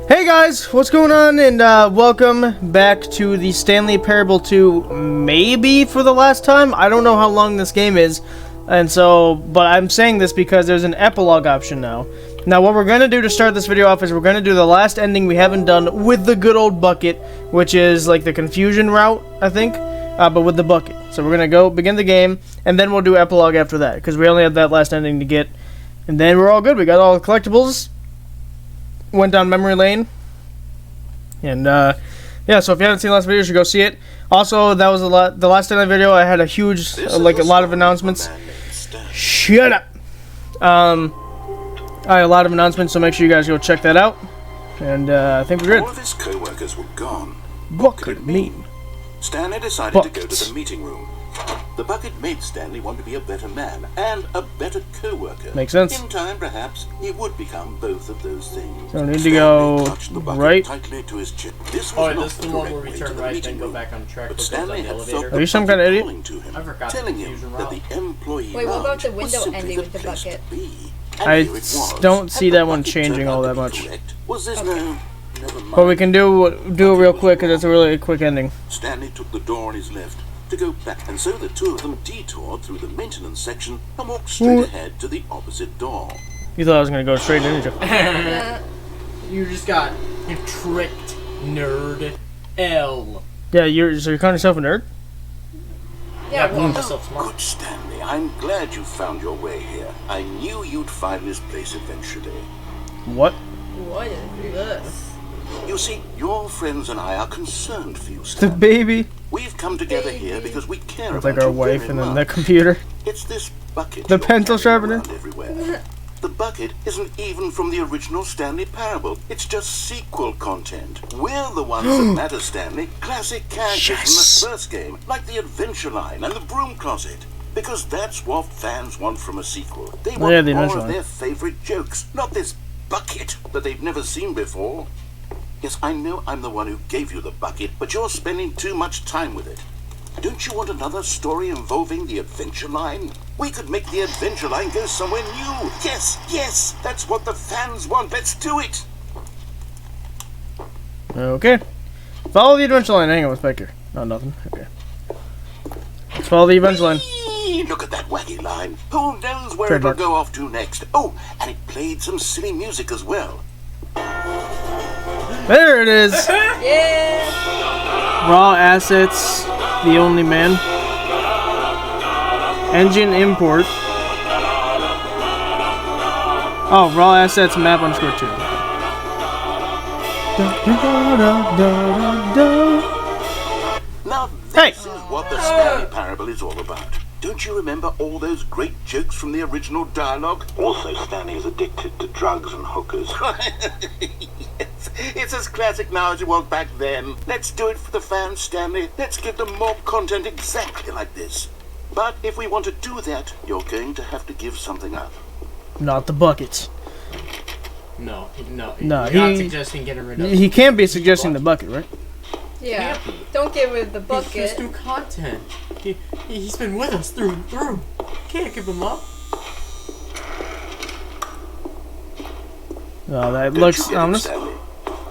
Hey guys, what's going on? And welcome back to the Stanley Parable 2, maybe for the last time. I don't know how long this game is, and so, but I'm saying this because there's an epilogue option now. Now what we're going to do to start this video off is we're going to do the last ending we haven't done with the good old bucket, which is like the confusion route, I think, but with the bucket. So we're going to go begin the game, and then we'll do epilogue after that, because we only have that last ending to get, and then we're all good. We got all the collectibles. Went down memory lane, and yeah, so if you haven't seen the last video, you should go see it. Also, that was the last end of the video. I had a huge, a lot of announcements. Shut up. I had a lot of announcements, so make sure you guys go check that out. And I think we're good. All of his co-workers were gone. What could it mean? Stanley decided to go to the meeting room. The bucket made Stanley want to be a better man and a better co-worker. Makes sense. In time, perhaps, he would become both of those things. So I need to go right. Tightly to his chin. This oh, this is the one where we turn right, then go back on track. But Stanley had felt Are you some kind of idiot? I forgot telling him that the employee. Wait, what about the window ending with the bucket? I don't see that one changing all that much. Was this no? Never mind. But we can do it real quick, because it's a really quick ending. Stanley took the door on his left to go back, and so the two of them detoured through the maintenance section and walked straight ahead to the opposite door. You thought I was going to go straight in, didn't you? You just got tricked, nerd. L. Yeah, so you're calling yourself a nerd? Yeah, I'm calling myself smart. Good, Stanley. I'm glad you found your way here. I knew you'd find this place eventually. What? What is this? You see, your friends and I are concerned for you, The Stanley. baby. We've come together here because we care It's about like our you wife very and then the much. computer. It's this bucket. The you're pencil carrying sharpener? around everywhere. The bucket isn't even from the original Stanley Parable. It's just sequel content. We're the ones that matter, Stanley. Classic characters Yes. from the first game, like the Adventure Line and the Broom Closet. Because that's what fans want from a sequel. They want yeah, the more Adventure of Line. their favorite jokes, not this bucket that they've never seen before. Yes, I know I'm the one who gave you the bucket, but you're spending too much time with it. Don't you want another story involving the Adventure Line? We could make the Adventure Line go somewhere new. Yes, yes, that's what the fans want. Let's do it. Okay. Follow the adventure line. Hang on, what's back here? Oh, nothing. Okay. Let's follow the adventure line. Whee! Look at that wacky line. Who knows where Trademark. it'll go off to next? Oh, and it played some silly music as well. There it is. Yeah! Raw assets. The only man. Engine import. Oh, raw assets map underscore 2. Now Hey! this is what the Stanley Parable is all about. Don't you remember all those great jokes from the original dialogue? Also, Stanley is addicted to drugs and hookers. Yes, it's as classic now as it was back then. Let's do it for the fans, Stanley. Let's give them more content exactly like this. But if we want to do that, you're going to have to give something up. Not the buckets. No. No, You're not suggesting getting rid of He can't be suggesting the bucket, right? Yeah. Don't get rid of the He's bucket. new content. He's been with us through and through. Can't give him up. Oh, that Don't looks you get it, ominous. Stanley?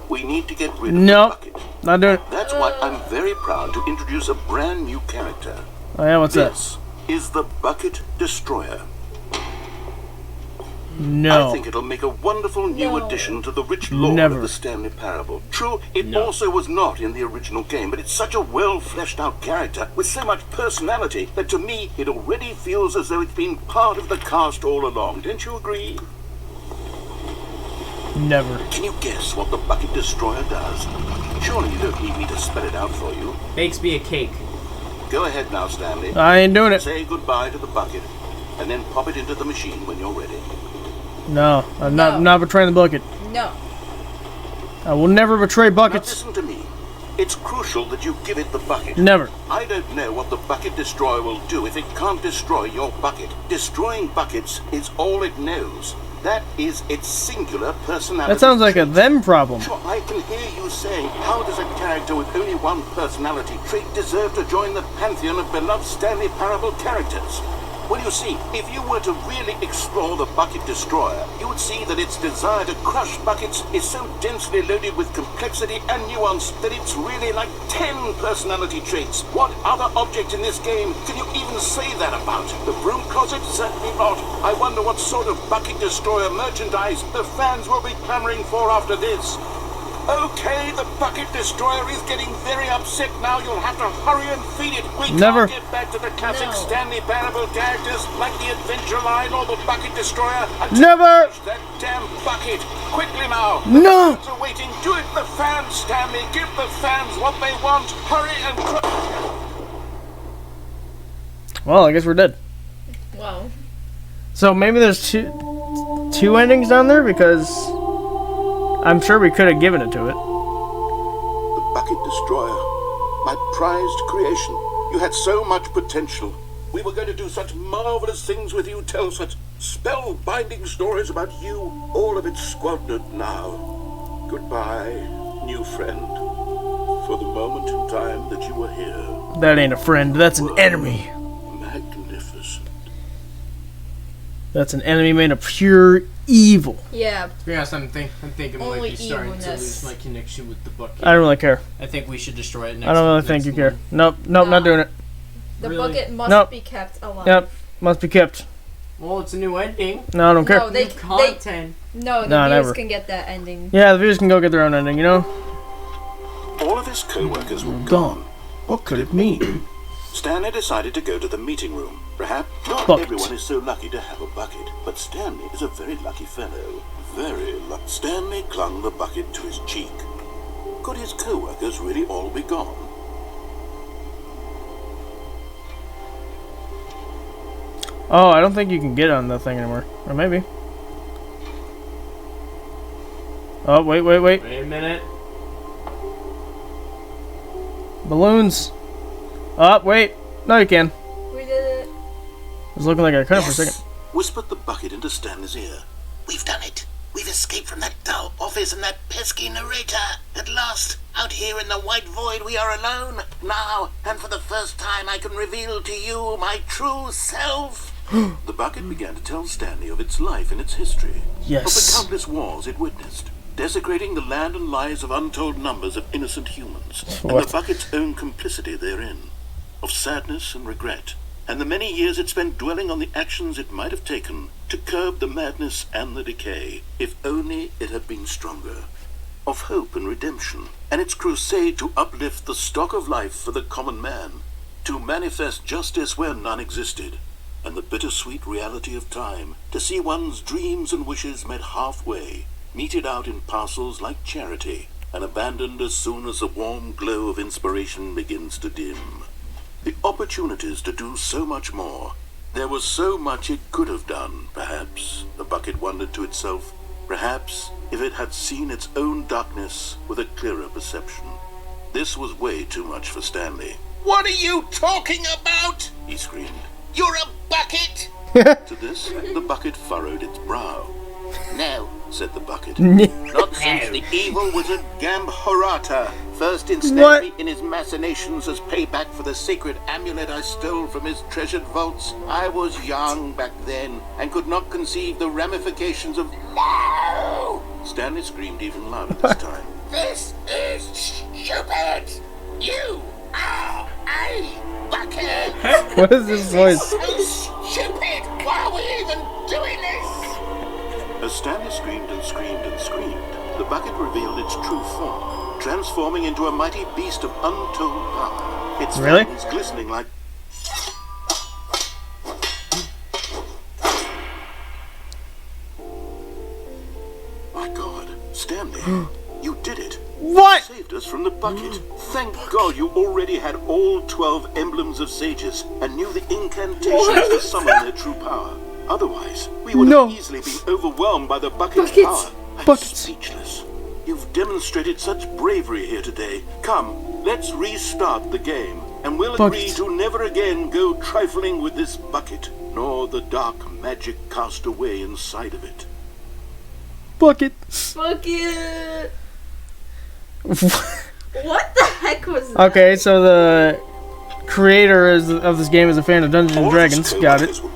We need to get rid of No. the bucket. Not doing it. That's why I'm very proud to introduce a brand new character. Oh, yeah, what's that? This is the Bucket Destroyer. I No. think it'll make a wonderful new No. addition to the rich lore Never. of the Stanley Parable. True, it No. also was not in the original game, but it's such a well-fleshed-out character with so much personality that to me it already feels as though it's been part of the cast all along. Don't you agree? Never. Can you guess what the Bucket Destroyer does? Surely you don't need me to spell it out for you. Bakes me a cake. Go ahead now, Stanley. I ain't doing it. Say goodbye to the bucket, and then pop it into the machine when you're ready. No, I'm No. not betraying the bucket. No. I will never betray Now buckets. listen to me. It's crucial that you give it the bucket. Never. I don't know what the Bucket Destroyer will do if it can't destroy your bucket. Destroying buckets is all it knows. That is its singular personality. That sounds like a them problem. Sure, I can hear you saying, how does a character with only one personality trait deserve to join the pantheon of beloved Stanley Parable characters? Well, you see, if you were to really explore the Bucket Destroyer, you would see that its desire to crush buckets is so densely loaded with complexity and nuance that it's really like 10 personality traits. What other object in this game can you even say that about? The broom closet? Certainly not. I wonder what sort of Bucket Destroyer merchandise the fans will be clamoring for after this. Okay, the Bucket Destroyer is getting very upset now. You'll have to hurry and feed it. We Never. can't get back to the classic Stanley Parable characters like the Adventure Line or the Bucket Destroyer. Never. That damn bucket. Quickly now. No. The fans are waiting. Do it, the fans, Stanley. Give the fans what they want. Hurry and Well, I guess we're dead. Wow. So maybe there's two endings down there, because I'm sure we could have given it to it. The Bucket Destroyer. My prized creation. You had so much potential. We were going to do such marvelous things with you, tell such spellbinding stories about you. All of it squandered now. Goodbye, new friend. For the moment in time that you were here. That ain't a friend, that's an enemy. Magnificent. That's an enemy made of pure evil. Yeah. To be honest, I'm thinking I might Only be starting to evilness. lose my connection with the bucket. I don't really care. I think we should destroy it next I don't really next think you care. one. Nope, No. not doing it. The Really? bucket must Nope. be kept alive. Yep, must be kept. Well, it's a new ending. No, I don't care. No, they, New content. the No, viewers never. can get that ending. Yeah, the viewers can go get their own ending, you know? All of his co-workers were Gone. What could it mean? Stanley decided to go to the meeting room. Perhaps not Bucket. everyone is so lucky to have a bucket, but Stanley is a very lucky fellow. Very lucky. Stanley clung the bucket to his cheek. Could his co-workers really all be gone? Oh, I don't think you can get on that thing anymore. Or maybe. Oh, wait. Wait a minute. Balloons. Oh, wait. No, you can. We did it. It was looking like I couldn't for a second. Whispered the bucket into Stanley's ear. We've done it. We've escaped from that dull office and that pesky narrator. At last, out here in the white void, we are alone. Now, and for the first time, I can reveal to you my true self. The bucket began to tell Stanley of its life and its history. Of the Yes. countless wars it witnessed, desecrating the land and lives of untold numbers of innocent humans, and What? the bucket's own complicity therein, of sadness and regret, and the many years it spent dwelling on the actions it might have taken to curb the madness and the decay, if only it had been stronger, of hope and redemption, and its crusade to uplift the stock of life for the common man, to manifest justice where none existed, and the bittersweet reality of time, to see one's dreams and wishes met halfway, meted out in parcels like charity, and abandoned as soon as the warm glow of inspiration begins to dim. The opportunities to do so much more. There was so much it could have done, perhaps, the bucket wondered to itself. Perhaps, if it had seen its own darkness with a clearer perception. This was way too much for Stanley. What are you talking about? He screamed. You're a bucket! To this, the bucket furrowed its brow. No, said the bucket. Not since the evil wizard Gambhorata first ensnared me in his machinations as payback for the sacred amulet I stole from his treasured vaults. I was young back then and could not conceive the ramifications of... No! Stanley screamed even louder this time. This is stupid! You are a bucket! What is this voice? So stupid! Why are we even doing this? As Stanley screamed and screamed and screamed, the bucket revealed its true form, transforming into a mighty beast of untold power. Its Really? fangs glistening like... My God, Stanley, you did it. What? Saved us from the bucket. Thank God you already had all 12 emblems of sages and knew the incantations to summon their true power. Otherwise, we would No. have easily been overwhelmed by the bucket's Buckets. power. I'm Buckets. speechless. You've demonstrated such bravery here today. Come, let's restart the game, and we'll agree Buckets. to never again go trifling with this bucket, nor the dark magic cast away inside of it. Bucket. Bucket. What the heck was Okay, so the creator of this game is a fan of Dungeons and Dragons. Got it. Were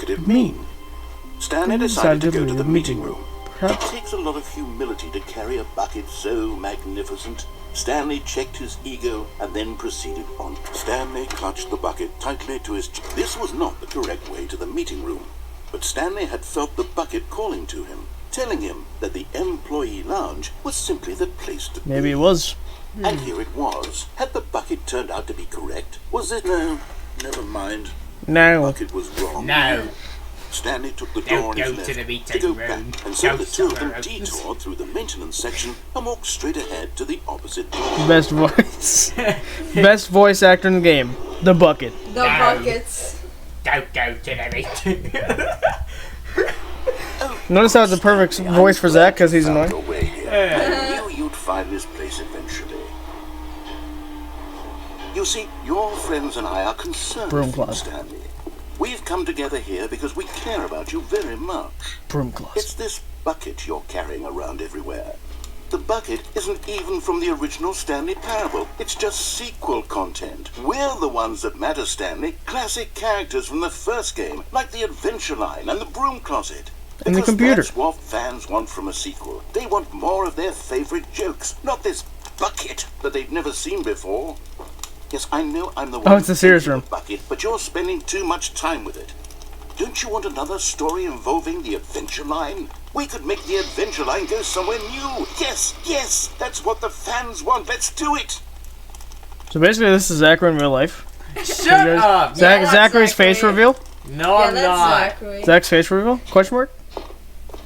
could it mean? Stanley decided to go to the meeting room. It takes a lot of humility to carry a bucket so magnificent. Stanley checked his ego and then proceeded on. Stanley clutched the bucket tightly to his chest. This was not the correct way to the meeting room, but Stanley had felt the bucket calling to him, telling him that the employee lounge was simply the place to be. Maybe it was. And here it was. Had the bucket turned out to be correct? Was it? No, never mind. No. The bucket was wrong. No. Stanley took the door on his Don't go left to the meeting go room. back, and so Go the two of them somewhere else. detoured through the maintenance section and walked straight ahead to the opposite door. Best voice. Best voice actor in the game. The bucket. The No. buckets. Don't go to the meeting. Notice how it's a perfect voice for Zach because he's Found annoying. your way here. I knew you'd find this place eventually. You see, your friends and I are concerned Broom for you, closet. Stanley. We've come together here because we care about you very much. Broom closet. It's this bucket you're carrying around everywhere. The bucket isn't even from the original Stanley Parable. It's just sequel content. We're the ones that matter, Stanley. Classic characters from the first game, like the Adventure Line and the Broom Closet. And the Because computer. That's what fans want from a sequel. They want more of their favorite jokes, not this bucket that they've never seen before. Yes, I know I'm the one Oh, it's the serious taking room. the bucket, but you're spending too much time with it. Don't you want another story involving the Adventure Line? We could make the Adventure Line go somewhere new. Yes, yes, that's what the fans want. Let's do it. So basically, this is Zachary in real life. Shut up. Zach, that's Zachary's face Zachary. reveal. No, Yeah, I'm that's not. Zachary. Zach's face reveal? Question mark?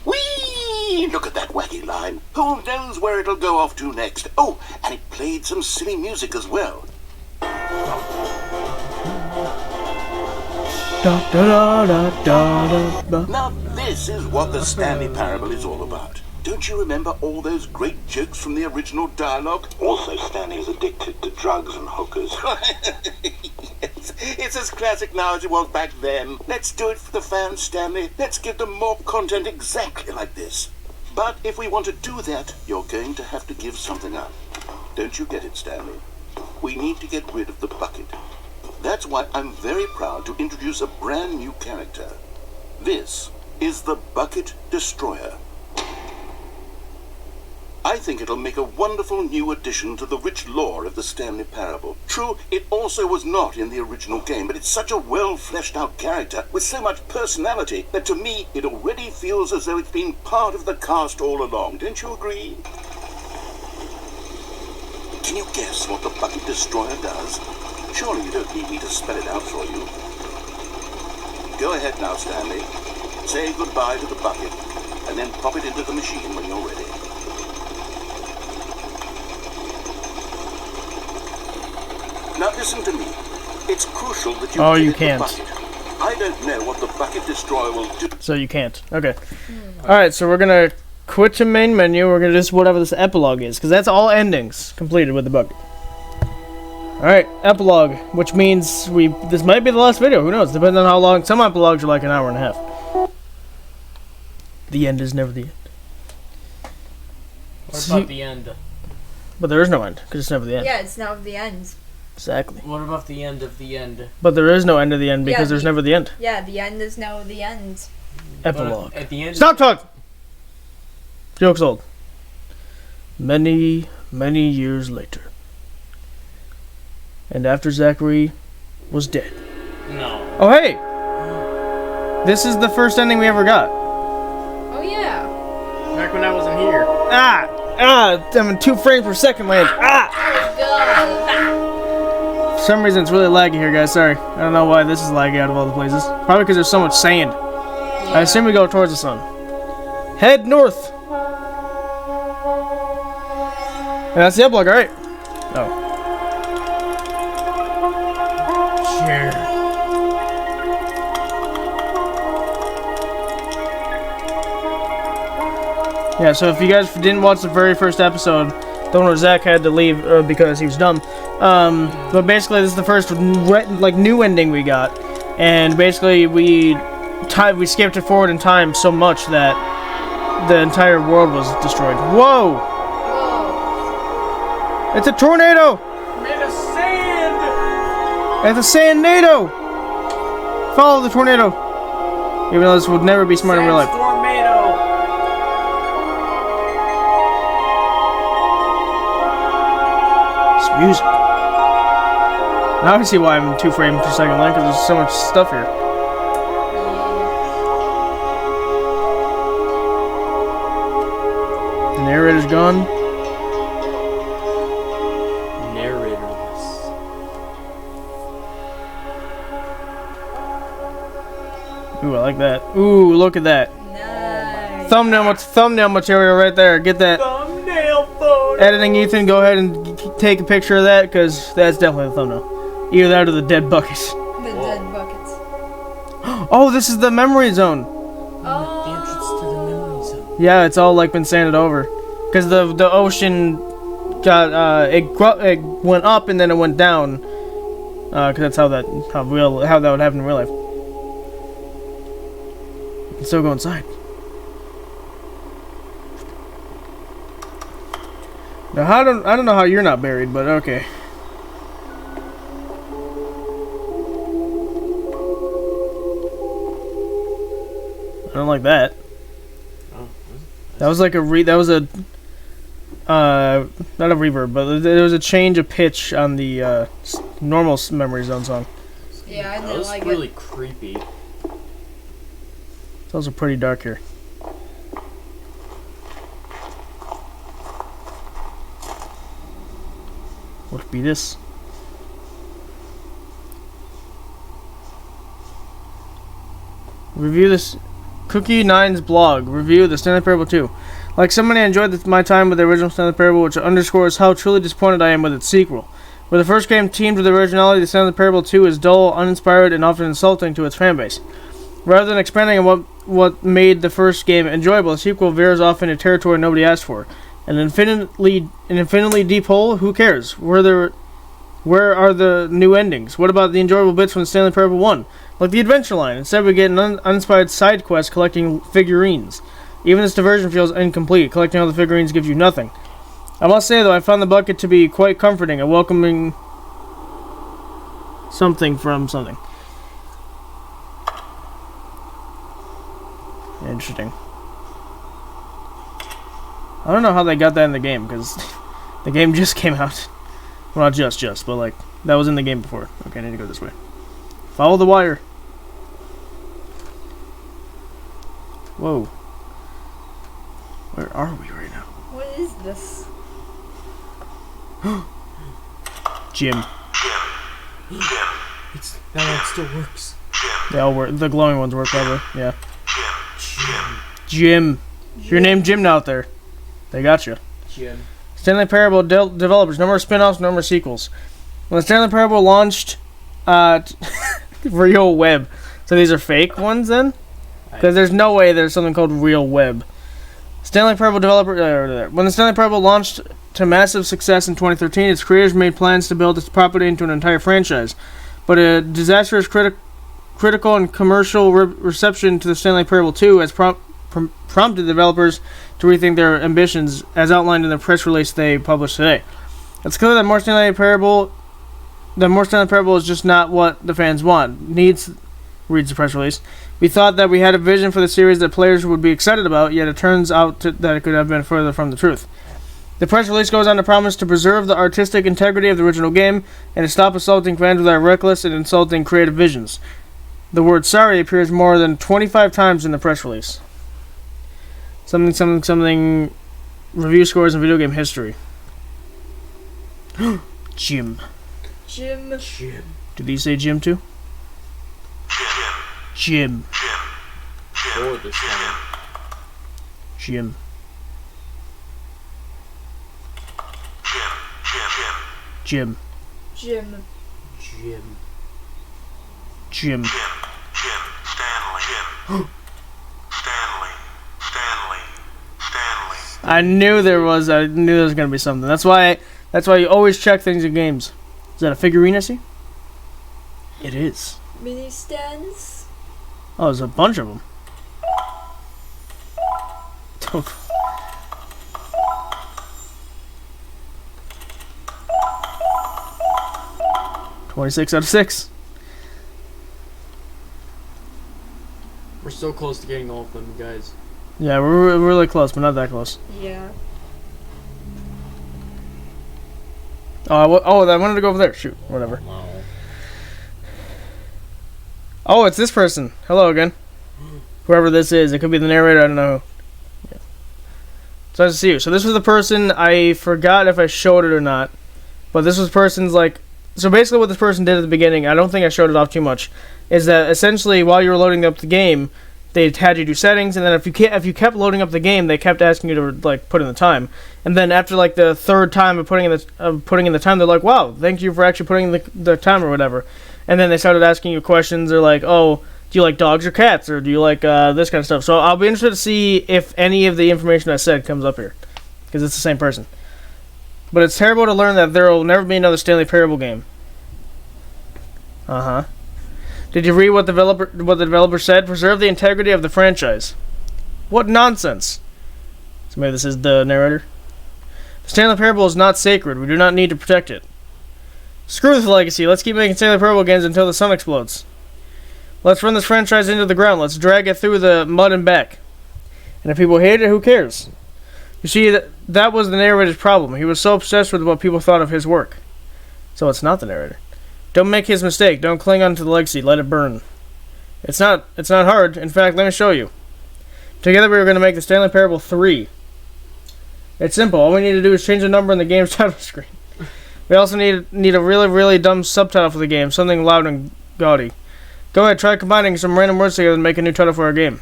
Whee! Look at that wacky line. Who knows where it'll go off to next? Oh, and it played some silly music as well. Da da da da da da. Now this is what the Stanley Parable is all about. Don't you remember all those great jokes from the original dialogue? Also, Stanley is addicted to drugs and hookers. It's as classic now as it was back then. Let's do it for the fans, Stanley. Let's give them more content exactly like this. But if we want to do that, you're going to have to give something up. Don't you get it, Stanley? We need to get rid of the bucket. That's why I'm very proud to introduce a brand new character. This is the Bucket Destroyer. I think it'll make a wonderful new addition to the rich lore of the Stanley Parable. True, it also was not in the original game, but it's such a well-fleshed-out character with so much personality that to me it already feels as though it's been part of the cast all along. Don't you agree? Can you guess what the Bucket Destroyer does? Surely you don't need me to spell it out for you. Go ahead now, Stanley. Say goodbye to the bucket, and then pop it into the machine when you're ready. Now listen to me. It's crucial that you Oh, get you in the can't. bucket. I don't know what the Bucket Destroyer will do. So you can't. Okay. Alright, so we're gonna quit the main menu. We're gonna just whatever this epilogue is, because that's all endings completed with the bucket. Alright, epilogue, which means this might be the last video. Who knows? Depending on how long. Some epilogues are like an hour and a half. The end is never the end. What about the end? But there is no end, because it's never the end. Yeah, it's now the end. Exactly. What about the end of the end? But there is no end of the end, because Yeah, there's never the end. Yeah, the end is now the end. Epilogue. But at the end. Stop talking! Joke's old. Many, many years later. And after Zachary was dead. No. Oh, hey! This is the first ending we ever got. Oh yeah. Back when I wasn't here. I'm in 2 frames per second land. God. For some reason, it's really laggy here, guys. Sorry. I don't know why this is laggy out of all the places. Probably because there's so much sand. I assume we go towards the sun. Head north. And that's the epilogue, alright? Oh. Sure. Yeah, so if you guys didn't watch the very first episode, the one where Zach had to leave because he was dumb. But basically, this is the first new ending we got, and basically we skipped it forward in time so much that the entire world was destroyed. Whoa! Whoa. It's a tornado! Made of sand. It's a sand-nado! Follow the tornado. Even though this would never be smart in real life. Sandstormado. It's music. Now I can see why I'm 2 frames per second length, because there's so much stuff here. The narrator's gone. Narratorless. Ooh, I like that. Ooh, look at that. Nice. Thumbnail material right there. Get that. Thumbnail photo. Editing Ethan, go ahead and take a picture of that, because that's definitely the thumbnail. Either that or the dead buckets. The dead buckets. Oh, this is the memory zone. The entrance to the memory zone. Yeah, it's all like been sanded over, because the ocean got it went up and then it went down, because that's how that would happen in real life. You can still go inside. Now I don't know how you're not buried, but okay. I don't like that. Oh, That was like a not a reverb, but there was a change of pitch on the normal Memory Zone song. Yeah, I that didn't was like really it. creepy. It's also pretty dark here. What could be this? Review this. Cookie Nine's blog. Review the Stanley Parable 2. Like so many, I enjoyed my time with the original Stanley Parable, which underscores how truly disappointed I am with its sequel. Where the first game teamed with originality, the Stanley Parable 2 is dull, uninspired, and often insulting to its fanbase. Rather than expanding on what made the first game enjoyable, the sequel veers off into territory nobody asked for. An infinitely deep hole? Who cares? Where are the new endings? What about the enjoyable bits from Stanley Parable 1? Like the adventure line. Instead, we get an uninspired side quest collecting figurines. Even this diversion feels incomplete. Collecting all the figurines gives you nothing. I must say, though, I found the bucket to be quite comforting, a welcoming something from something. Interesting. I don't know how they got that in the game, because the game just came out. Well, not just, but like, that was in the game before. Okay, I need to go this way. Follow the wire. Whoa. Where are we right now? What is this? Jim. That one still works. They all work. The glowing ones work, probably. Yeah. Jim. Your name Jim out there. They got you. Jim. Stanley Parable developers. No more spin-offs, no more sequels. When the Stanley Parable launched, Real Web. So these are fake ones then? Because there's no way there's something called Real Web. Stanley Parable developer. When the Stanley Parable launched to massive success in 2013, its creators made plans to build its property into an entire franchise. But a disastrous critical and commercial reception to the Stanley Parable 2 has prompted the developers to rethink their ambitions, as outlined in the press release they published today. It's clear that more Stanley Parable is just not what the fans want. Reads the press release. We thought that we had a vision for the series that players would be excited about, yet it turns out that it could have been further from the truth. The press release goes on to promise to preserve the artistic integrity of the original game and to stop assaulting fans with our reckless and insulting creative visions. The word sorry appears more than 25 times in the press release. Something. Review scores in video game history. Jim. Jim. Did these say Jim too? Jim. Or this time. Jim. Jim. Jim. Jim. I knew there was gonna be something. That's why you always check things in games. Is that a figurine I see? It is. Mini stands. Oh, there's a bunch of them. 26 out of 6. We're so close to getting all of them, guys. Yeah, we're really close, but not that close. Yeah. Oh, I wanted to go over there. Shoot, whatever. Oh, it's this person. Hello again. Whoever this is, it could be the narrator. I don't know. Yeah. So nice to see you. So this was the person. I forgot if I showed it or not, but this was person's like. So basically, what this person did at the beginning, I don't think I showed it off too much, is that essentially while you were loading up the game, they had you do settings, and then if you kept loading up the game, they kept asking you to like put in the time, and then after like the third time of putting in the time, they're like, "Wow, thank you for actually putting the time or whatever," and then they started asking you questions. They're like, "Oh, do you like dogs or cats, or do you like this kind of stuff?" So I'll be interested to see if any of the information I said comes up here, because it's the same person. But it's terrible to learn that there will never be another Stanley Parable game. Uh-huh. Did you read what the developer said? Preserve the integrity of the franchise. What nonsense. So maybe this is the narrator. The Stanley Parable is not sacred. We do not need to protect it. Screw the legacy. Let's keep making Stanley Parable games until the sun explodes. Let's run this franchise into the ground. Let's drag it through the mud and back. And if people hate it, who cares? You see, that was the narrator's problem. He was so obsessed with what people thought of his work. So it's not the narrator. Don't make his mistake. Don't cling on to the legacy. Let it burn. It's not hard. In fact, let me show you. Together we are going to make the Stanley Parable 3. It's simple. All we need to do is change the number in the game's title screen. We also need a really, really dumb subtitle for the game. Something loud and gaudy. Go ahead, try combining some random words together and make a new title for our game.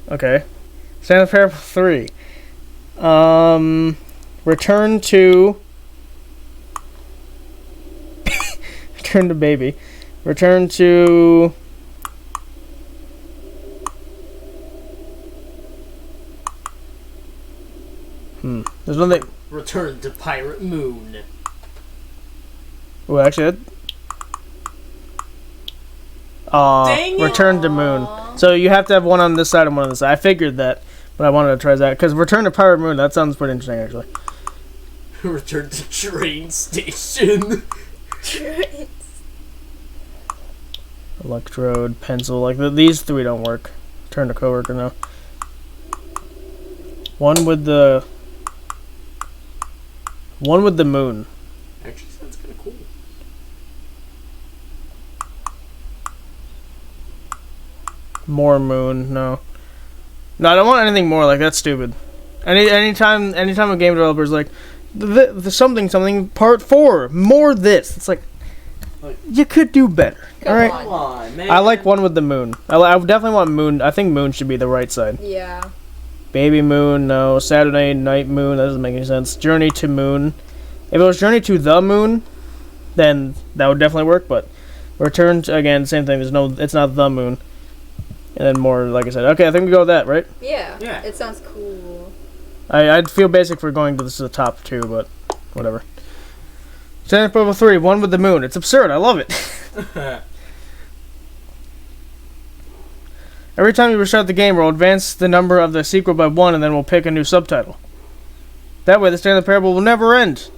Okay. Stanley Parable 3. Return to... Return to baby. Return to... There's one thing... Return to Pirate Moon. Well, actually... Dang it! Return to Moon. So you have to have one on this side and one on this side. I figured that, but I wanted to try that. Because Return to Pirate Moon, that sounds pretty interesting, actually. Return to train station. Electrode, pencil, like these three don't work. Turn to coworker now. One with the moon. Actually, sounds kind of cool. More moon, no. No, I don't want anything more. Like that's stupid. Anytime a game developer's like, the something part 4, more this. It's like you could do better. All right. Come on, man. I like one with the moon. I definitely want moon. I think moon should be the right side. Yeah. Baby moon, no. Saturday night moon, that doesn't make any sense. Journey to moon. If it was journey to the moon, then that would definitely work. But return to, again, same thing. It's not the moon. And then more, like I said. Okay, I think we go with that, right? Yeah. Yeah. It sounds cool. I'd feel basic for going to the top 2, but whatever. Stanley Parable 3, one with the moon. It's absurd. I love it. Every time you restart the game, we'll advance the number of the sequel by 1, and then we'll pick a new subtitle. That way, the Stanley Parable will never end.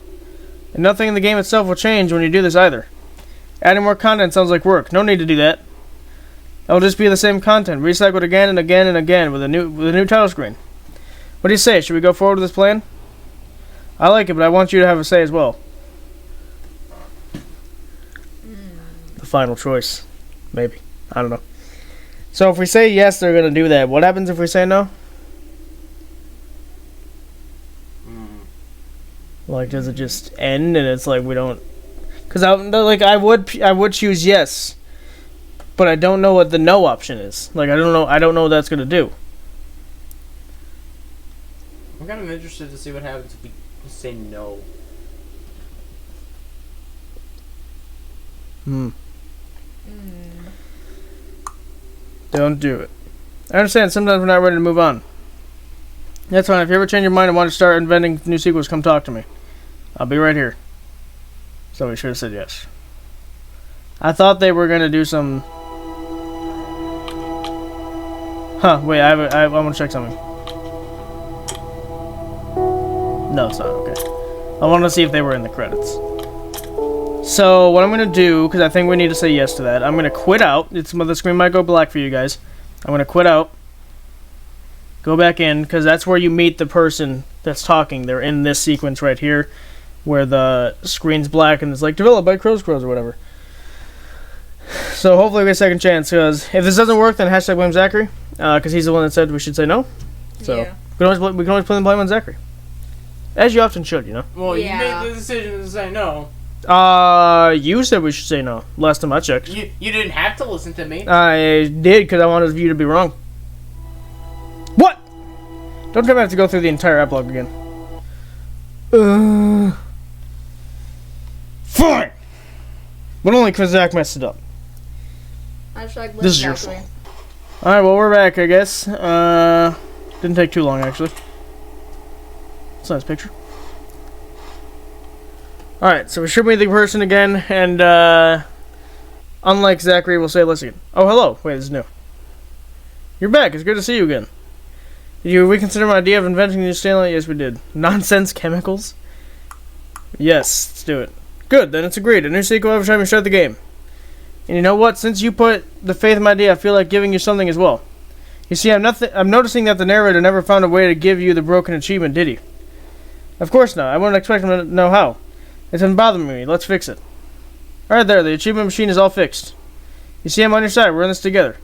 And nothing in the game itself will change when you do this either. Adding more content sounds like work. No need to do that. It'll just be the same content, recycled again and again and again with a new title screen. What do you say? Should we go forward with this plan? I like it, but I want you to have a say as well. The final choice. Maybe. I don't know. So if we say yes, they're going to do that. What happens if we say no? Like, does it just end and it's like we don't... Because I would choose yes, but I don't know what the no option is. Like, I don't know what that's going to do. I'm kind of interested to see what happens if we say no. Don't do it. I understand sometimes we're not ready to move on. That's fine. If you ever change your mind and want to start inventing new sequels, come talk to me. I'll be right here. So we should have said yes. I thought they were going to do some... Huh, wait, I want to check something. No, it's not. Okay. I want to see if they were in the credits. So what I'm gonna do, because I think we need to say yes to that, I'm gonna quit out. The screen might go black for you guys. I'm gonna quit out. Go back in, because that's where you meet the person that's talking. They're in this sequence right here, where the screen's black and it's like developed by Crows or whatever. So hopefully we get a second chance, because if this doesn't work, then hashtag blame Zachary, because he's the one that said we should say no. So Yeah. we can always put the blame on Zachary, as you often should, you know. Well, Yeah. you made the decision to say no. You said we should say no last time I checked. You didn't have to listen to me. I did, because I wanted you to be wrong. What? Don't tell me I have to go through the entire epilogue again. Fine! But only because Zach messed it up. Hashtag blame This is your Zachary. Alright, well, we're back, I guess. Didn't take too long, actually. It's a nice picture. Alright, so we should meet the person again, and, unlike Zachary, we'll say let's again. Oh, hello. Wait, this is new. You're back. It's good to see you again. Did you reconsider my idea of inventing new Stanley? Yes, we did. Nonsense chemicals? Yes, let's do it. Good, then it's agreed. A new sequel every time you start the game. And you know what? Since you put the faith in my idea, I feel like giving you something as well. You see, I'm noticing that the narrator never found a way to give you the broken achievement, did he? Of course not. I wouldn't expect him to know how. It doesn't bother me. Let's fix it. Alright there, the achievement machine is all fixed. You see, I'm on your side. We're in this together.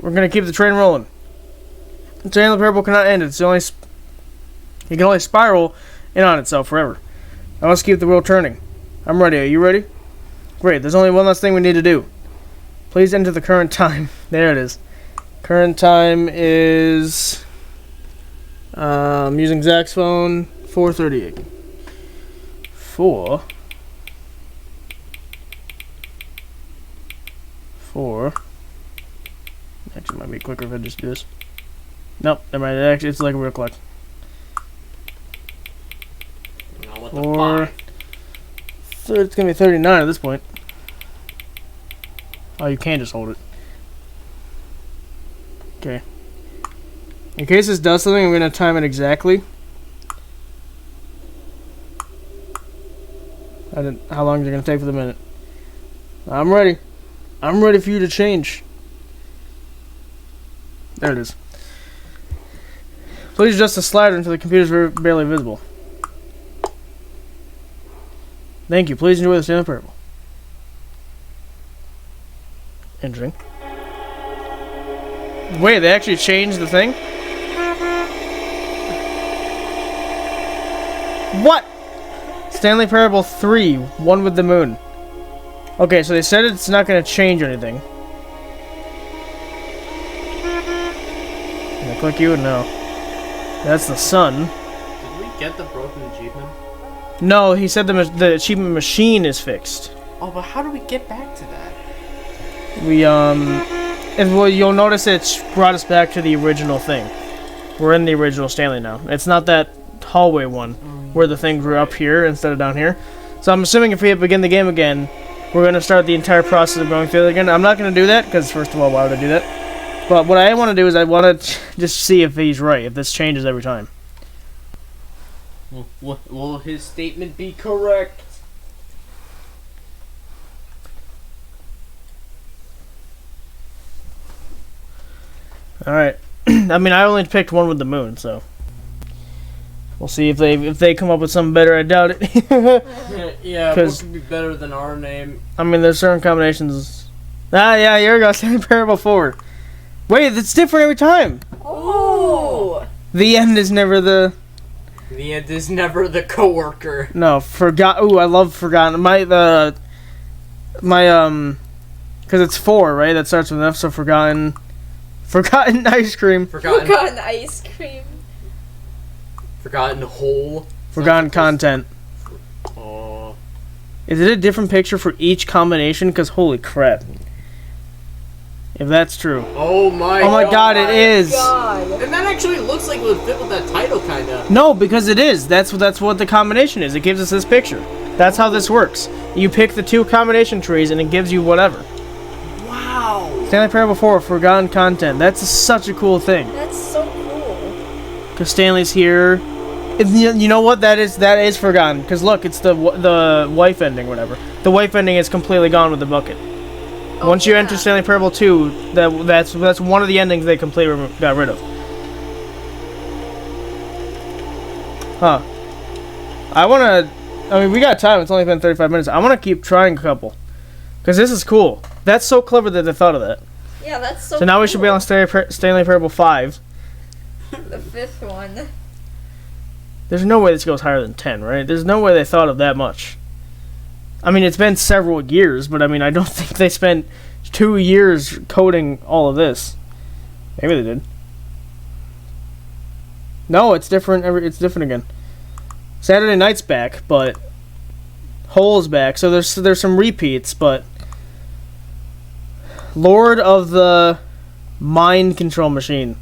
We're going to keep the train rolling. The Stanley Parable cannot end. It can only spiral in on itself forever. I must keep the wheel turning. I'm ready. Are you ready? Great. There's only one last thing we need to do. Please enter the current time. There it is. Current time is... using Zach's phone, 4:38. 4. Actually, it might be quicker if I just do this. Nope, never mind. Actually, it's like a real clock. No, what the 4. fuck? So it's gonna be 39 at this point. Oh, you can just hold it. Okay. In case this does something, I'm gonna time it exactly. How long is it gonna take for the minute? I'm ready. I'm ready for you to change. There it is. Please adjust the slider until the computer is barely visible. Thank you. Please enjoy the Stanley Parable. Interesting. Wait, they actually changed the thing? What? Stanley Parable 3, One with the Moon. Okay, so they said it's not going to change anything. Can I click you? No. That's the sun. Did we get the broken achievement? No, he said the achievement machine is fixed. Oh, but how do we get back to that? Well, you'll notice it's brought us back to the original thing. We're in the original Stanley now. It's not that hallway one where the things were up here instead of down here. So I'm assuming if we begin the game again, we're going to start the entire process of going through it again. I'm not going to do that because, first of all, why would I do that? But what I want to do is I want to just see if he's right, if this changes every time. Will his statement be correct? Alright. I mean, I only picked One with the Moon, so... We'll see if they come up with something better. I doubt it. Yeah, what could be better than our name? I mean, there's certain combinations... yeah, here we go. Stanley Parable 4. Wait, it's different every time! Oh! The end is never the... The end is never the coworker. No, Ooh, I love Forgotten. Because it's 4, right? That starts with an F, so Forgotten Ice Cream. Forgotten ice cream. Forgotten whole. Forgotten Content. Oh. Is it a different picture for each combination? Because holy crap. If that's true. Oh my god, it is! God. And that actually looks like it would fit with that title, kinda. No, because it is. That's what the combination is. It gives us this picture. That's how this works. You pick the 2 combination trees and it gives you whatever. Wow. Stanley Parable 4, Forgotten Content. That's such a cool thing. That's so cool. Because Stanley's here. You know what? That is forgotten. Because look, it's the wife ending, whatever. The wife ending is completely gone with the bucket. Oh, Once you yeah. enter Stanley Parable 2, that's one of the endings they completely got rid of. Huh. I mean, we got time. It's only been 35 minutes. I want to keep trying a couple. Because this is cool. That's so clever that they thought of that. Yeah, that's so So now we should be cool. on Stanley Parable 5. The 5th one. There's no way this goes higher than 10, right? There's no way they thought of that much. I mean, it's been several years, but I mean, I don't think they spent 2 years coding all of this. Maybe they did. No, it's different. It's different again. Saturday Night's back, but Hole's back. So there's some repeats, but Lord of the Mind Control Machine.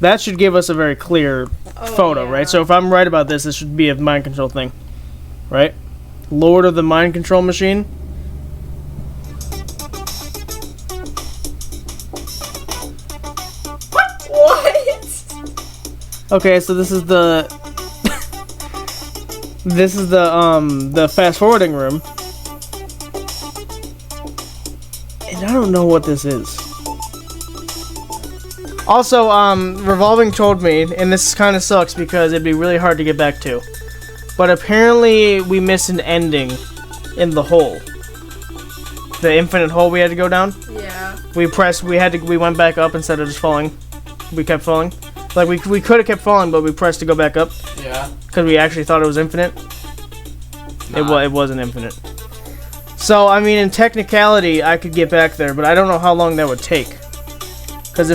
That should give us a very clear photo, yeah. right? So if I'm right about this, this should be a mind control thing, right? Lord of the Mind Control Machine. What? Okay, so this is the the fast forwarding room. And I don't know what this is. Also, Revolving told me, and this kind of sucks because it'd be really hard to get back to, but apparently we missed an ending in the hole. The infinite hole we had to go down. Yeah. We went back up instead of just falling. We kept falling. Like, we could have kept falling, but we pressed to go back up. Yeah. Because we actually thought it was infinite. It wasn't infinite. So, I mean, in technicality, I could get back there, but I don't know how long that would take. Because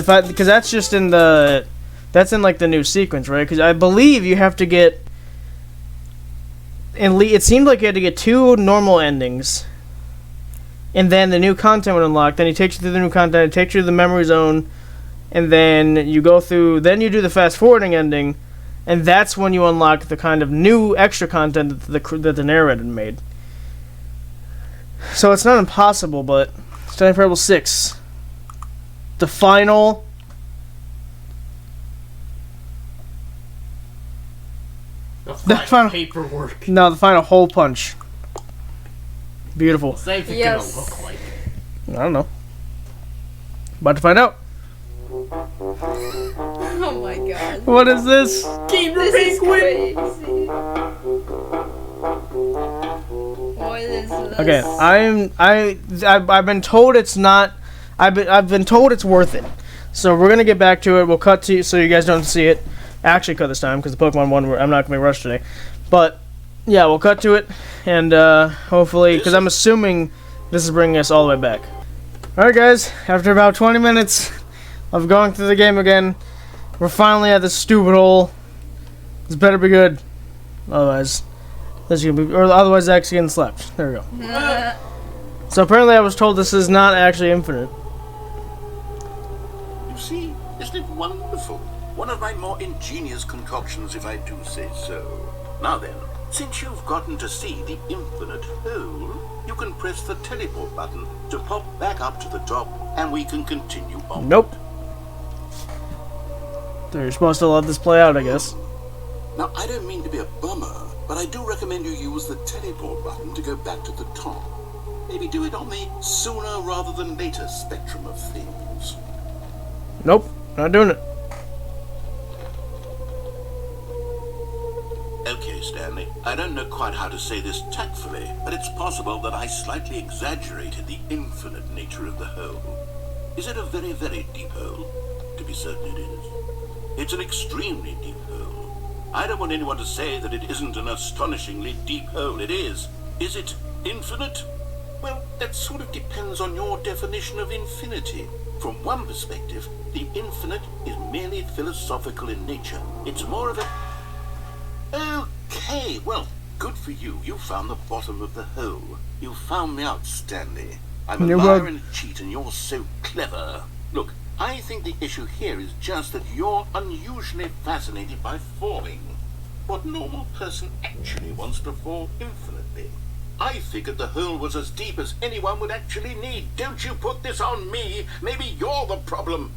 that's just in that's in, like, the new sequence, right? Because I believe you have to get, it seemed like you had to get 2 normal endings. And then the new content would unlock. Then he takes you through the new content. It takes you to the memory zone. And then you go through. Then you do the fast forwarding ending. And that's when you unlock the kind of new extra content that the narrator made. So it's not impossible, but Stanley Parable 6. The final. The final paperwork. No, the final hole punch. Beautiful. What's that Yes. gonna look like? I don't know. About to find out. Oh my god. What is this? Gamer This is Penguin! crazy. What is this? Okay, I've been told it's not. I've been told it's worth it. So we're gonna get back to it. We'll cut to so you guys don't see it. Actually, cut this time because the Pokemon one I'm not gonna be rushed today. But yeah, we'll cut to it and hopefully because I'm assuming this is bringing us all the way back. All right, guys. After about 20 minutes of going through the game again, we're finally at this stupid hole. This better be good. Otherwise, otherwise Zach's getting slapped. There we go. So apparently I was told this is not actually infinite. You see, isn't it wonderful? One of my more ingenious concoctions, if I do say so. Now then, since you've gotten to see the infinite hole, you can press the teleport button to pop back up to the top, and we can continue on. Nope. So you're supposed to let this play out, I guess. Now, I don't mean to be a bummer, but I do recommend you use the teleport button to go back to the top. Maybe do it on the sooner rather than later spectrum of things. Nope, not doing it. Okay, Stanley, I don't know quite how to say this tactfully, but it's possible that I slightly exaggerated the infinite nature of the hole. Is it a very, very deep hole? To be certain it is. It's an extremely deep hole. I don't want anyone to say that it isn't an astonishingly deep hole. It is. Is it infinite? Well, that sort of depends on your definition of infinity. From one perspective, the infinite is merely philosophical in nature. It's more of a... Okay, well, good for you. You found the bottom of the hole. You found me out, Stanley. I'm a You're liar welcome. and a cheat, and you're so clever. Look, I think the issue here is just that you're unusually fascinated by falling. What normal person actually wants to fall infinitely? I figured the hole was as deep as anyone would actually need. Don't you put this on me. Maybe you're the problem.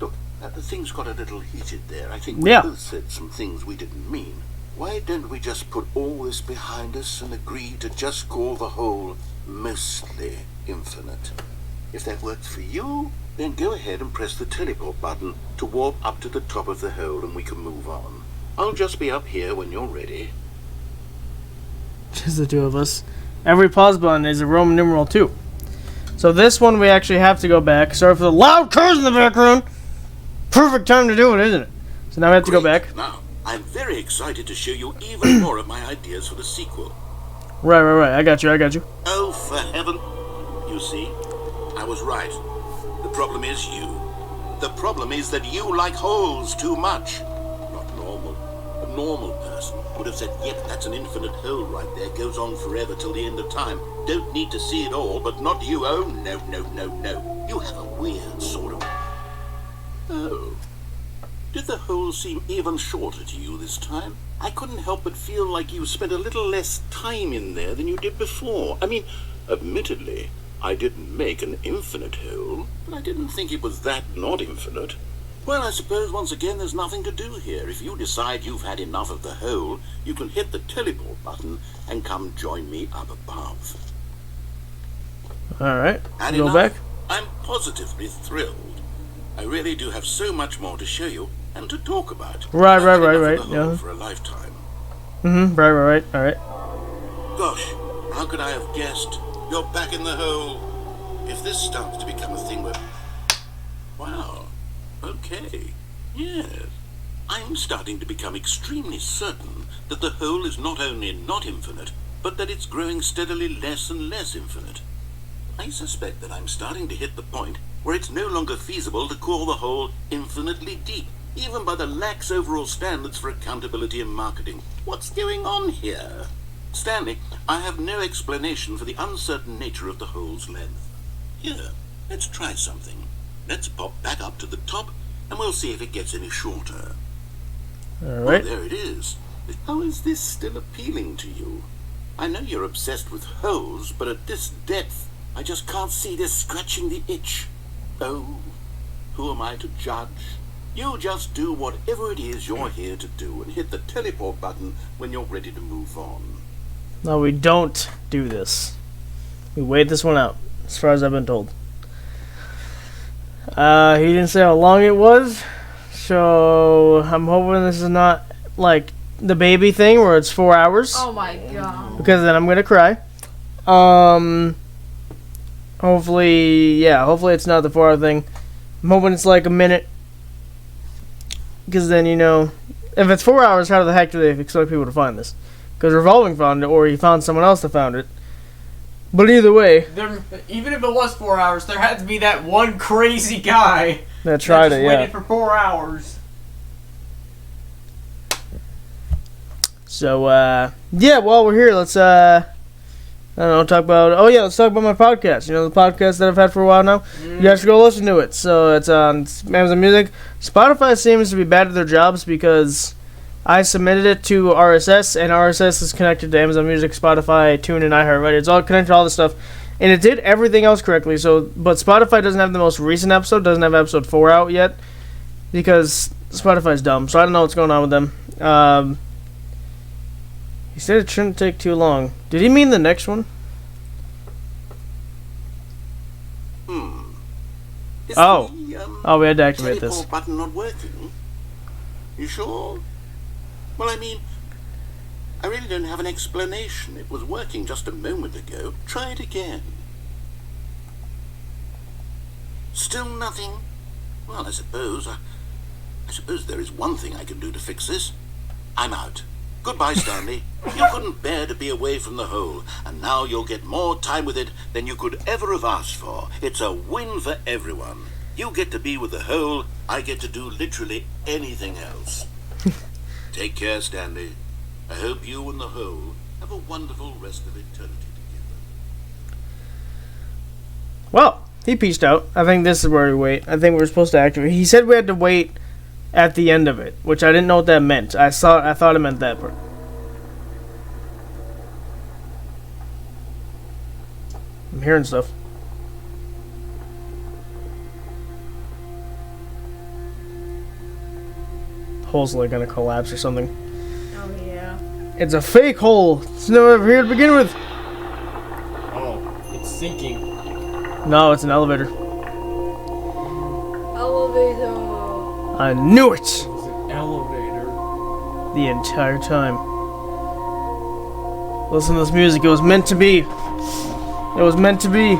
Look, things got a little heated there. I think we Yeah. both said some things we didn't mean. Why don't we just put all this behind us and agree to just call the hole mostly infinite? If that works for you, then go ahead and press the teleport button to warp up to the top of the hole and we can move on. I'll just be up here when you're ready. Just the two of us. Every pause button is a Roman numeral 2. So this one we actually have to go back. Sorry for the loud cars in the background. Perfect time to do it, isn't it? So now we have to go back. Now, I'm very excited to show you even more of my ideas for the sequel. Right. I got you. Oh, for heaven. You see, I was right. The problem is you. The problem is that you like holes too much. Not normal. A normal person would have said, yep, that's an infinite hole right there. Goes on forever till the end of time. Don't need to see it all, but not you. Oh, no. You have a weird sort of... Oh. Did the hole seem even shorter to you this time? I couldn't help but feel like you spent a little less time in there than you did before. I mean, admittedly, I didn't make an infinite hole, but I didn't think it was that not infinite. Well, I suppose once again there's nothing to do here. If you decide you've had enough of the hole, you can hit the teleport button and come join me up above. Alright. Had Go enough? back. I'm positively thrilled. I really do have so much more to show you and to talk about. Right. I've had enough of the hole Yeah. For a lifetime. Right. Alright. Gosh, how could I have guessed? You're back in the hole. If this starts to become a thing where... Wow. Okay. Yes. I'm starting to become extremely certain that the hole is not only not infinite, but that it's growing steadily less and less infinite. I suspect that I'm starting to hit the point where it's no longer feasible to call the hole infinitely deep, even by the lax overall standards for accountability and marketing. What's going on here? Stanley, I have no explanation for the uncertain nature of the hole's length. Here, let's try something. Let's pop back up to the top, and we'll see if it gets any shorter. Alright. Oh, there it is. How is this still appealing to you? I know you're obsessed with holes, but at this depth, I just can't see this scratching the itch. Oh, who am I to judge? You just do whatever it is you're here to do and hit the teleport button when you're ready to move on. No, we don't do this. We wait this one out, as far as I've been told. He didn't say how long it was, so I'm hoping this is not like the baby thing where it's 4 hours, Oh my god. because then I'm gonna cry. Hopefully it's not the 4 hour thing. I'm hoping it's like a minute, because then, you know, if it's 4 hours, how the heck do they expect people to find this? Because Revolving found it, or he found someone else that found it. But either way, Even if it was 4 hours, there had to be that one crazy guy that tried that it, just yeah. waited for 4 hours. So, while we're here, let's, let's talk about my podcast. You know, the podcast that I've had for a while now. You guys should go listen to it. So, it's on Amazon Music. Spotify seems to be bad at their jobs because I submitted it to RSS, and RSS is connected to Amazon Music, Spotify, TuneIn, and iHeartRadio. It's all connected to all this stuff. And it did everything else correctly. So, but Spotify doesn't have the most recent episode, doesn't have episode 4 out yet, because Spotify's dumb. So, I don't know what's going on with them. He said it shouldn't take too long. Did he mean the next one? Is Oh. the, We had to activate teleport this. button not working? You sure? Well, I mean, I really don't have an explanation. It was working just a moment ago. Try it again. Still nothing? Well, I suppose there is one thing I can do to fix this. I'm out. Goodbye, Stanley. You couldn't bear to be away from the hole, and now you'll get more time with it than you could ever have asked for. It's a win for everyone. You get to be with the hole, I get to do literally anything else. Take care, Stanley. I hope you and the hole have a wonderful rest of eternity together. Well, he peaced out. I think this is where we wait. I think we're supposed to activate. He said we had to wait at the end of it, which I didn't know what that meant. I thought it meant that part. I'm hearing stuff. hole's like gonna collapse or something. Oh yeah. It's a fake hole. There's no over here to begin with. Oh, it's sinking. No, it's an elevator. Elevator. I knew it It's an elevator. the entire time. Listen to this music. It was meant to be. It was meant to be.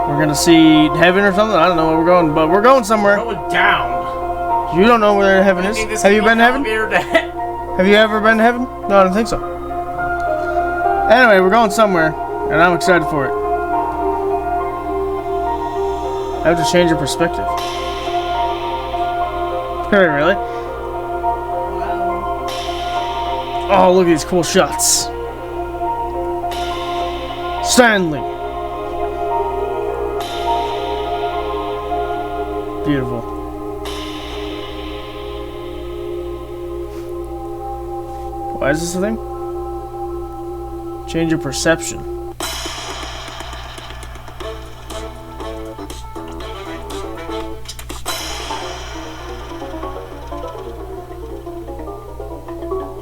We're gonna see heaven or something. I don't know where we're going, but we're going somewhere. Going down. You don't know where heaven is. Have you been to heaven? heaven? Have you ever been to heaven? No, I don't think so. Anyway, we're going somewhere, and I'm excited for it. I have to change your perspective. Hey, really? Wow. Oh, look at these cool shots. Stanley. Beautiful. Why is this a thing? Change your perception.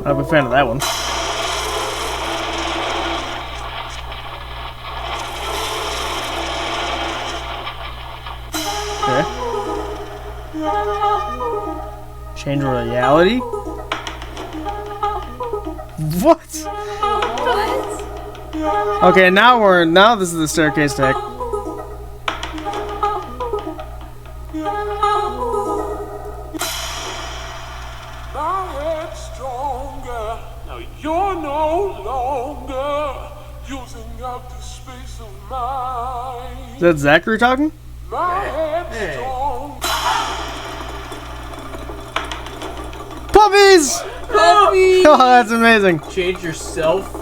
I'm a big fan of that one. Okay. Change reality? What? What? Okay, now this is the staircase deck. Now you're no longer using up the space of mine. Is that Zachary talking? My head's strong. Puppies! Puppy. Oh, that's amazing. Change yourself.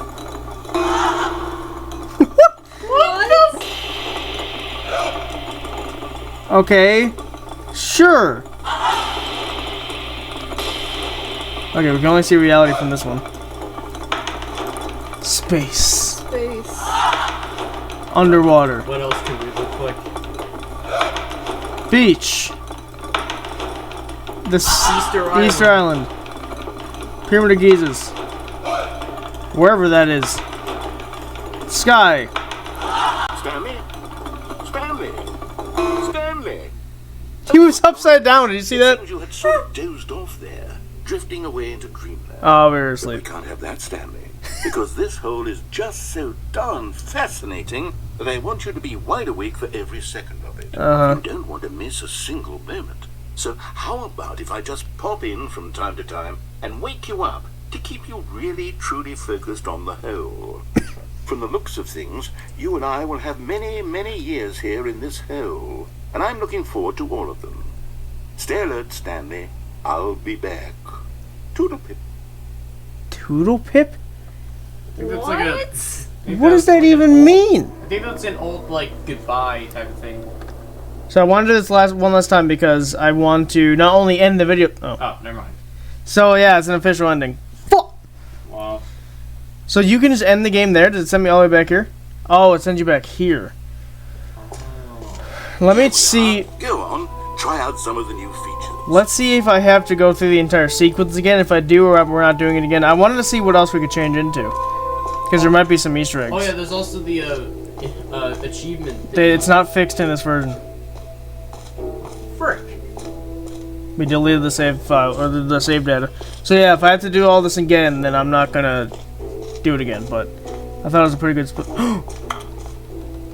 What? Okay. Sure. Okay, we can only see reality from this one. Space. Space. Underwater. What else can we look like? Beach. The Easter Island. Island. Pyramid of Gizas. Wherever that is. Sky. Stanley? Stanley? Stanley? He was upside down. Did you see that? Seems you had sort of dozed off there, drifting away into dreamland. Oh, we were But we asleep. can't have that, Stanley, because this hole is just so darn fascinating that I want you to be wide awake for every second of it. Uh-huh. You don't want to miss a single moment. So how about if I just pop in from time to time and wake you up to keep you really, truly focused on the hole? From the looks of things, you and I will have many, many years here in this hole, and I'm looking forward to all of them. Stay alert, Stanley. I'll be back. Toodle-pip. Toodle Pip? I think that's like a. I think What does that's that like even an mean? I think that's an old like goodbye type of thing. So I want to do this one last time because I want to not only end the video. Oh. Oh, never mind. So yeah, it's an official ending. Fuck. Wow. So you can just end the game there? Does it send me all the way back here? Oh, it sends you back here. Let me see. Go on. Try out some of the new features. Let's see if I have to go through the entire sequence again. If I do, or we're not doing it again. I wanted to see what else we could change into. Because there might be some Easter eggs. Oh yeah, there's also the achievement thing. It's not fixed in this version. Frick. We deleted the save file, or the save data. So yeah, if I have to do all this again, then I'm not gonna do it again. But I thought it was a pretty good split.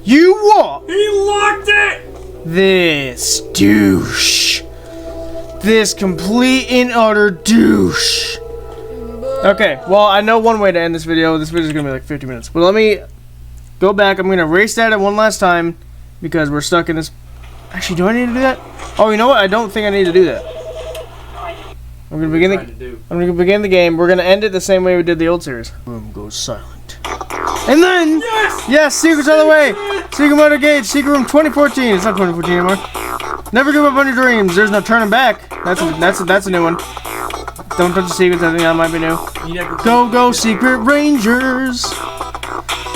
You what? He locked it! This douche. This complete and utter douche. Okay, well, I know one way to end this video. This video is going to be like 50 minutes. But let me go back. I'm going to erase that one last time because we're stuck in this. Actually, do I need to do that? Oh, you know what? I don't think I need to do that. I'm going to begin the game. We're going to end it the same way we did the old series. Room goes silent. And then, yes, secrets on the way. Secret mode engaged. Secret room 2014. It's not 2014 anymore. Never give up on your dreams. There's no turning back. That's a new one. Don't touch the secrets. I think that might be new. Go, Secret Rangers.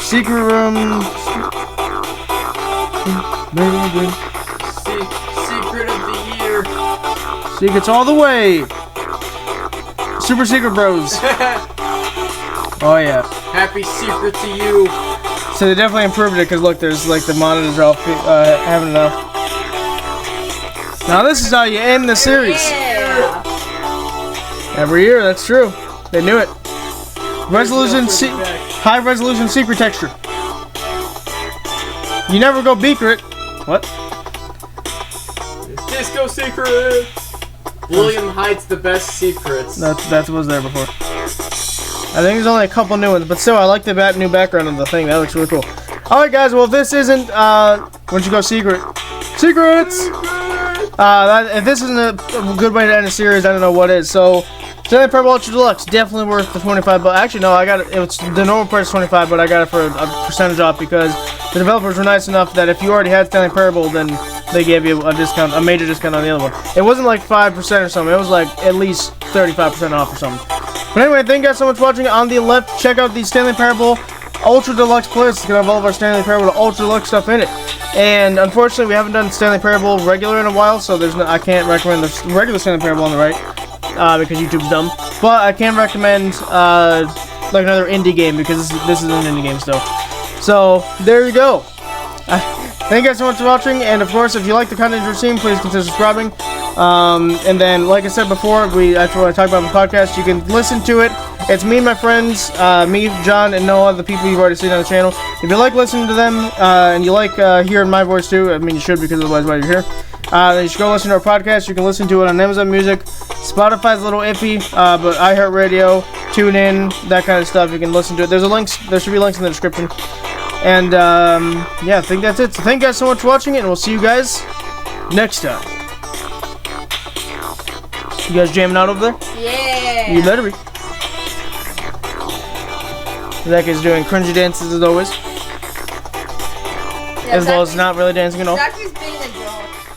Secret room. Secret of the year. Secrets all the way. Super Secret Bros. Oh yeah. Happy secret to you. So they definitely improved it because look, there's like the monitors are all having enough. Now this is how you end the series. Yeah. Every year, that's true. They knew it. Resolution, high resolution secret texture. You never go secret. What? Disco secret. William hides the best secrets. That was there before. I think there's only a couple new ones, but still, I like the new background of the thing. That looks really cool. All right, guys. Well, if this isn't once you go secrets. If this isn't a good way to end a series, I don't know what is. So, Stanley Parable Ultra Deluxe, definitely worth the 25. But actually, no, I got it. It's the normal price is 25, but I got it for a percentage off because the developers were nice enough that if you already had Stanley Parable, then they gave you a discount, a major discount on the other one. It wasn't like 5% or something. It was like at least 35% off or something. But anyway, thank you guys so much for watching. On the left, check out the Stanley Parable Ultra Deluxe playlist. It's gonna have all of our Stanley Parable Ultra Deluxe stuff in it. And unfortunately, we haven't done Stanley Parable regular in a while, so I can't recommend the regular Stanley Parable on the right because YouTube's dumb. But I can recommend like another indie game because this is an indie game still. So there you go. Thank you guys so much for watching, and of course, if you like the content you're seeing, please consider subscribing. And then, like I said before, after what I talked about in the podcast, you can listen to it. It's me and my friends, me, John, and Noah, the people you've already seen on the channel. If you like listening to them, and you like hearing my voice too, I mean, you should because otherwise why you're here, then you should go listen to our podcast. You can listen to it on Amazon Music. Spotify's a little iffy, but iHeartRadio, TuneIn, that kind of stuff, you can listen to it. There should be links in the description. And, yeah, I think that's it. So thank you guys so much for watching it, and we'll see you guys next time. You guys jamming out over there? Yeah. You better be. Zach is doing cringy dances as always. Yeah, As well as not really dancing at all. Zach's being a joke.